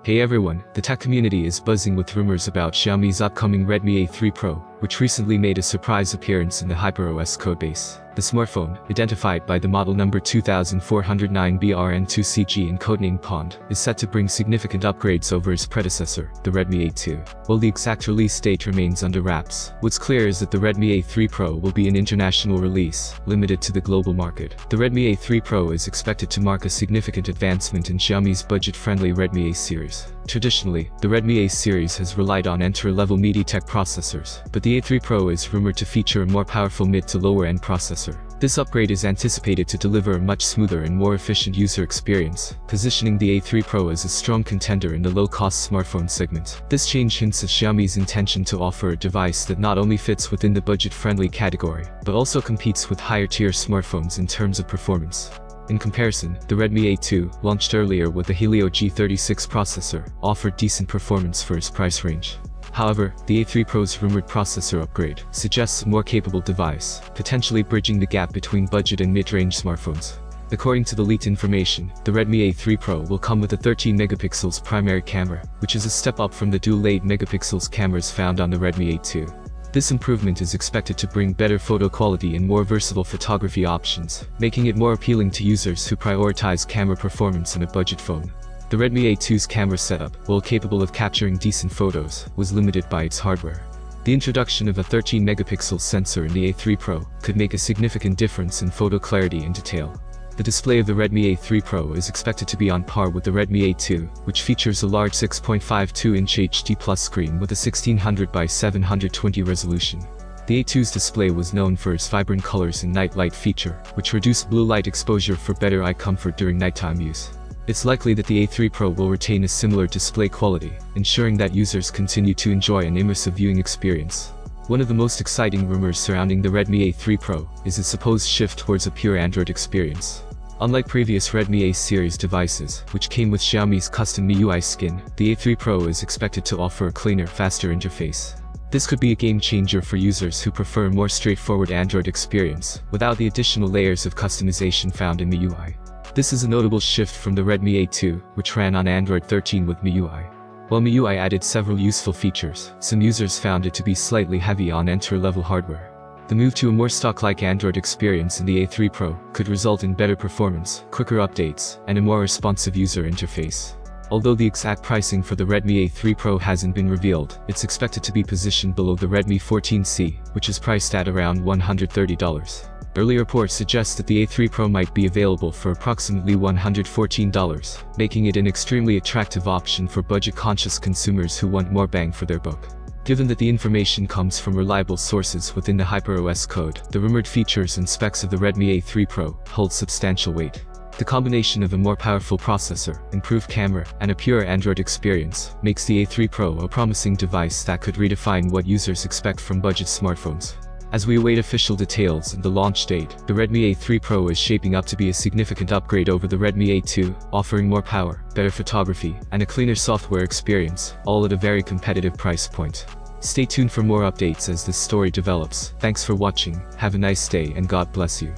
Hey everyone, the tech community is buzzing with rumors about Xiaomi's upcoming Redmi A3 Pro, which recently made a surprise appearance in the HyperOS codebase. The smartphone, identified by the model number 2409BRN2CG and codename Pond, is set to bring significant upgrades over its predecessor, the Redmi A2. While the exact release date remains under wraps, what's clear is that the Redmi A3 Pro will be an international release, limited to the global market. The Redmi A3 Pro is expected to mark a significant advancement in Xiaomi's budget-friendly Redmi A series. Traditionally, the Redmi A series has relied on entry-level MediaTek processors, but the A3 Pro is rumored to feature a more powerful mid to lower-end processor. This upgrade is anticipated to deliver a much smoother and more efficient user experience, positioning the A3 Pro as a strong contender in the low-cost smartphone segment. This change hints at Xiaomi's intention to offer a device that not only fits within the budget-friendly category, but also competes with higher-tier smartphones in terms of performance. In comparison, the Redmi A2, launched earlier with the Helio G86 processor, offered decent performance for its price range. However, the A3 Pro's rumored processor upgrade suggests a more capable device, potentially bridging the gap between budget and mid-range smartphones. According to the leaked information, the Redmi A3 Pro will come with a 13 megapixels primary camera, which is a step up from the dual 8 megapixels cameras found on the Redmi A2. This improvement is expected to bring better photo quality and more versatile photography options, making it more appealing to users who prioritize camera performance in a budget phone. The Redmi A2's camera setup, while capable of capturing decent photos, was limited by its hardware. The introduction of a 13 megapixel sensor in the A3 Pro could make a significant difference in photo clarity and detail. The display of the Redmi A3 Pro is expected to be on par with the Redmi A2, which features a large 6.52-inch HD+ screen with a 1600 by 720 resolution. The A2's display was known for its vibrant colors and night light feature, which reduced blue light exposure for better eye comfort during nighttime use. It's likely that the A3 Pro will retain a similar display quality, ensuring that users continue to enjoy an immersive viewing experience. One of the most exciting rumors surrounding the Redmi A3 Pro is its supposed shift towards a pure Android experience. Unlike previous Redmi A series devices, which came with Xiaomi's custom MIUI skin, the A3 Pro is expected to offer a cleaner, faster interface. This could be a game changer for users who prefer a more straightforward Android experience, without the additional layers of customization found in MIUI. This is a notable shift from the Redmi A2, which ran on Android 13 with MIUI. While MIUI added several useful features, some users found it to be slightly heavy on entry-level hardware. The move to a more stock-like Android experience in the A3 Pro could result in better performance, quicker updates, and a more responsive user interface. Although the exact pricing for the Redmi A3 Pro hasn't been revealed, it's expected to be positioned below the Redmi 14C, which is priced at around $130. Early reports suggest that the A3 Pro might be available for approximately $114, making it an extremely attractive option for budget-conscious consumers who want more bang for their buck. Given that the information comes from reliable sources within the HyperOS code, the rumored features and specs of the Redmi A3 Pro hold substantial weight. The combination of a more powerful processor, improved camera, and a pure Android experience makes the A3 Pro a promising device that could redefine what users expect from budget smartphones. As we await official details and the launch date, the Redmi A3 Pro is shaping up to be a significant upgrade over the Redmi A2, offering more power, better photography, and a cleaner software experience, all at a very competitive price point. Stay tuned for more updates as this story develops. Thanks for watching, have a nice day and God bless you.